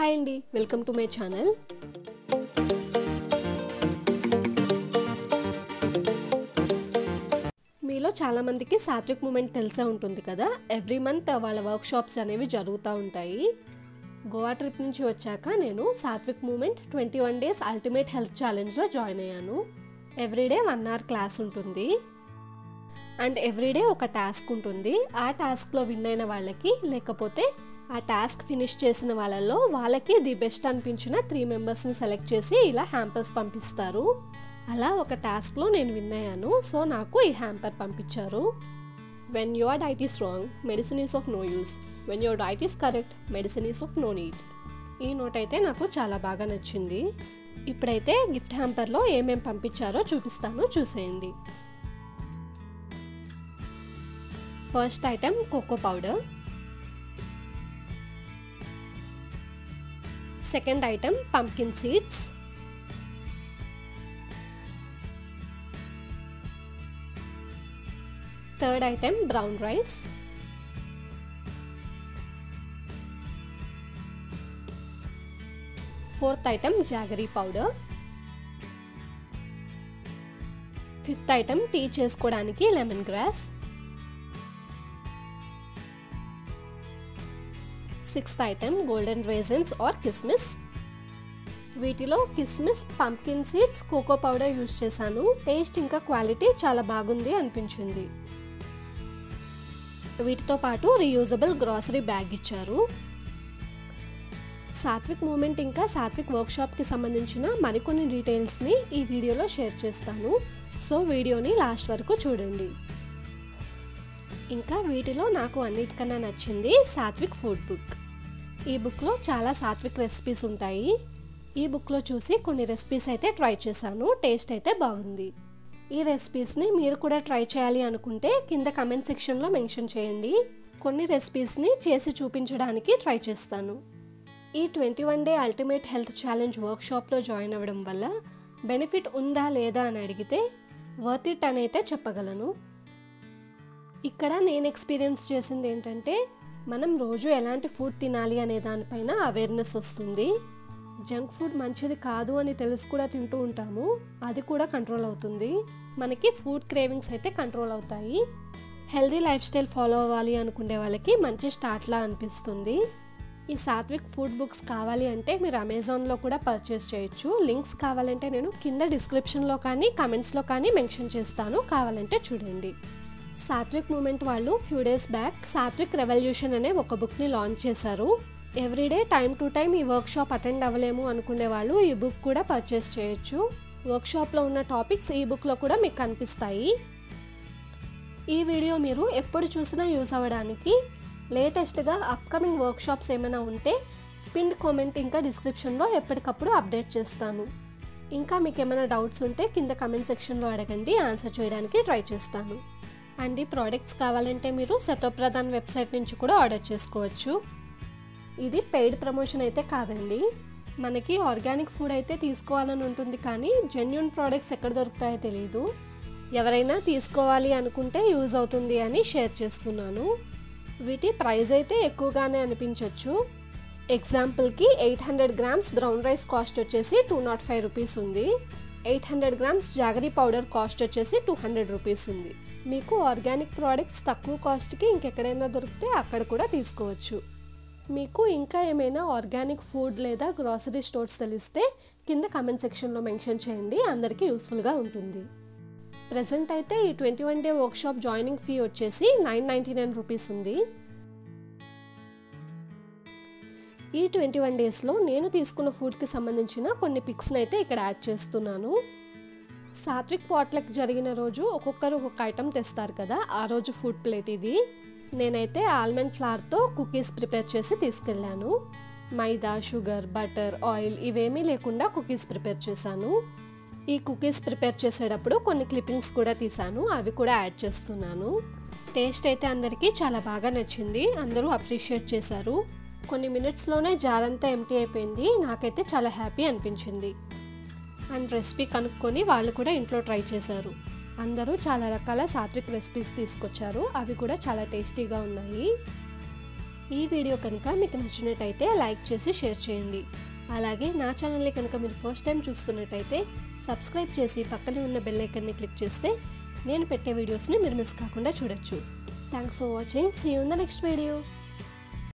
Hi అండి, welcome to my channel. మీలో చాలామందికి సాత్విక్ మూమెంట్ తెలిసే ఉంటుంది కదా. ఎవ్రీ మంత్ వాళ్ళ వర్క్ షాప్స్ అనేవి జరుగుతూ ఉంటాయి. గోవా ట్రిప్ నుంచి వచ్చాక నేను Satvic movement 21 days ultimate health ఛాలెంజ్లో జాయిన్ అయ్యాను. ఎవ్రీడే 1 అవర్ క్లాస్ ఉంటుంది అండ్ ఎవ్రీడే ఒక టాస్క్ ఉంటుంది. ఆ టాస్క్లో విన్ అయిన వాళ్ళకి, లేకపోతే ఆ టాస్క్ ఫినిష్ చేసిన వాళ్ళకి ది బెస్ట్ అనిపించిన 3 మెంబర్స్ని సెలెక్ట్ చేసి ఇలా హ్యాంపర్స్ పంపిస్తారు. అలా ఒక టాస్క్లో నేను విన్ అయ్యాను. సో నాకు ఈ హ్యాంపర్ పంపించారు. When your diet is wrong, medicine is of no use. When your diet is correct, medicine is of no need. ఈ నోట్ అయితే నాకు చాలా బాగా నచ్చింది. ఇప్పుడైతే గిఫ్ట్ హ్యాంపర్లో ఏమేం పంపించారో చూపిస్తాను, చూసేయండి. First item cocoa powder. Second item pumpkin seeds. Third item brown rice. Fourth item jaggery powder. Fifth item tea చేసుకోవడానికి lemongrass. Sixth item golden raisins or కిస్మిస్. వీటిలో కిస్మిస్, pumpkin seeds, cocoa powder use చేశాను. Taste ఇంకా quality చాలా బాగుంది అనిపించింది. వీటితో పాటు రీయూజబుల్ గ్రాసరీ బ్యాగ్ ఇచ్చారు. సాత్విక్ మూమెంట్ ఇంకా సాత్విక్ వర్క్షాప్కి సంబంధించిన మరికొన్ని డీటెయిల్స్ని ఈ వీడియోలో షేర్ చేస్తాను. సో వీడియోని లాస్ట్ వరకు చూడండి. ఇంకా వీటిలో నాకు అన్నిటికన్నా నచ్చింది సాత్విక్ ఫుడ్ బుక్. ఈ బుక్లో చాలా సాత్విక్ రెసిపీస్ ఉంటాయి. ఈ బుక్లో చూసి కొన్ని రెసిపీస్ అయితే ట్రై చేశాను. టేస్ట్ అయితే బాగుంది. ఈ రెసిపీస్ని మీరు కూడా ట్రై చేయాలి అనుకుంటే కింద కమెంట్ సెక్షన్లో మెన్షన్ చేయండి. కొన్ని రెసిపీస్ని చేసి చూపించడానికి ట్రై చేస్తాను. ఈ 21 డే అల్టిమేట్ హెల్త్ ఛాలెంజ్ వర్క్షాప్లో జాయిన్ అవ్వడం వల్ల బెనిఫిట్ ఉందా లేదా అని అడిగితే వర్త్ ఇట్ అని అయితే చెప్పగలను. ఇక్కడ నేను ఎక్స్పీరియన్స్ చేసింది ఏంటంటే, మనం రోజు ఎలాంటి ఫుడ్ తినాలి అనే దానిపైన అవేర్నెస్ వస్తుంది. జంక్ ఫుడ్ మంచిది కాదు అని తెలిసి కూడా తింటూ ఉంటాము, అది కూడా కంట్రోల్ అవుతుంది. మనకి ఫుడ్ క్రేవింగ్స్ అయితే కంట్రోల్ అవుతాయి. హెల్దీ లైఫ్ స్టైల్ ఫాలో అవ్వాలి అనుకునే వాళ్ళకి మంచి స్టార్ట్లా అనిపిస్తుంది. ఈ సాత్విక్ ఫుడ్ బుక్స్ కావాలి అంటే మీరు అమెజాన్లో కూడా పర్చేస్ చేయొచ్చు. లింక్స్ కావాలంటే నేను కింద డిస్క్రిప్షన్లో కానీ కమెంట్స్లో కానీ మెన్షన్ చేస్తాను, కావాలంటే చూడండి. సాత్విక్ మూమెంట్ వాళ్ళు few days back Satvik revolution అనే ఒక బుక్ని లాంచ్ చేశారు. ఎవ్రీడే టైం టు టైం ఈ వర్క్షాప్ అటెండ్ అవ్వలేము అనుకునే వాళ్ళు ఈ బుక్ కూడా పర్చేస్ చేయొచ్చు. వర్క్షాప్లో ఉన్న టాపిక్స్ ఈ బుక్లో కూడా మీకు కనిపిస్తాయి. ఈ వీడియో మీరు ఎప్పుడు చూసినా యూస్ అవ్వడానికి లేటెస్ట్గా అప్కమింగ్ వర్క్షాప్స్ ఏమైనా ఉంటే పిన్ కామెంట్ ఇంకా డిస్క్రిప్షన్లో ఎప్పటికప్పుడు అప్డేట్ చేస్తాను. ఇంకా మీకు ఏమైనా డౌట్స్ ఉంటే కింద కమెంట్ సెక్షన్లో అడగండి, ఆన్సర్ చేయడానికి ట్రై చేస్తాను. అండ్ ఈ ప్రోడక్ట్స్ కావాలంటే మీరు సతోప్రధాన్ వెబ్సైట్ నుంచి కూడా ఆర్డర్ చేసుకోవచ్చు. ఇది పెయిడ్ ప్రమోషన్ అయితే కాదండి. మనకి ఆర్గానిక్ ఫుడ్ అయితే తీసుకోవాలని ఉంటుంది, కానీ జెన్యూన్ ప్రోడక్ట్స్ ఎక్కడ దొరుకుతాయో తెలియదు. ఎవరైనా తీసుకోవాలి అనుకుంటే యూజ్ అవుతుంది అని షేర్ చేస్తున్నాను. వీటి ప్రైస్ అయితే ఎక్కువగానే అనిపించవచ్చు. ఎగ్జాంపుల్కి 800 గ్రామ్స్ బ్రౌన్ రైస్ కాస్ట్ వచ్చేసి 205 రూపీస్ ఉంది. 800 గ్రామ్స్ జాగరీ పౌడర్ కాస్ట్ వచ్చేసి 200 రూపీస్ ఉంది. మీకు ఆర్గానిక్ ప్రోడక్ట్స్ తక్కువ కాస్ట్కి ఇంకెక్కడైనా దొరికితే అక్కడ కూడా తీసుకోవచ్చు. మీకు ఇంకా ఏమైనా ఆర్గానిక్ ఫుడ్ లేదా గ్రాసరీ స్టోర్స్ తెలిస్తే కింద కమెంట్ సెక్షన్లో మెన్షన్ చేయండి, అందరికీ యూస్ఫుల్గా ఉంటుంది. ప్రెజెంట్ అయితే ఈ 21 డే వర్క్షాప్ జాయినింగ్ ఫీ వచ్చేసి 999 రూపీస్ ఉంది. ఈ 21 డేస్లో నేను తీసుకున్న ఫుడ్కి సంబంధించిన కొన్ని పిక్స్ని అయితే ఇక్కడ యాడ్ చేస్తున్నాను. సాత్విక్ పాట్లక్ జరిగిన రోజు ఒక్కొక్కరు ఒక్కొక్క ఐటమ్ తెస్తారు కదా, ఆ రోజు ఫుడ్ ప్లేట్ ఇది. నేనైతే ఆల్మండ్ ఫ్లవర్తో కుకీస్ ప్రిపేర్ చేసి తీసుకెళ్ళాను. మైదా, షుగర్, బటర్, ఆయిల్ ఇవేమీ లేకుండా కుకీస్ ప్రిపేర్ చేశాను. ఈ కుకీస్ ప్రిపేర్ చేసేటప్పుడు కొన్ని క్లిప్పింగ్స్ కూడా తీసాను, అవి కూడా యాడ్ చేస్తున్నాను. టేస్ట్ అయితే అందరికీ చాలా బాగా నచ్చింది, అందరూ అప్రిషియేట్ చేశారు. కొన్ని మినిట్స్లోనే జార్ అంతా ఎంటీ అయిపోయింది. నాకైతే చాలా హ్యాపీ అనిపించింది. అండ్ రెసిపీ కనుక్కొని వాళ్ళు కూడా ఇంట్లో ట్రై చేశారు. అందరూ చాలా రకాల సాత్విక్ రెసిపీస్ తీసుకొచ్చారు, అవి కూడా చాలా టేస్టీగా ఉన్నాయి. ఈ వీడియో కనుక మీకు నచ్చినట్టయితే లైక్ చేసి షేర్ చేయండి. అలాగే నా ఛానల్ని కనుక మీరు ఫస్ట్ టైం చూస్తున్నట్టయితే సబ్స్క్రైబ్ చేసి పక్కనే ఉన్న బెల్ ఐకాన్ని క్లిక్ చేస్తే నేను పెట్టే వీడియోస్ని మీరు మిస్ కాకుండా చూడొచ్చు. Thanks for watching. See you in the next video.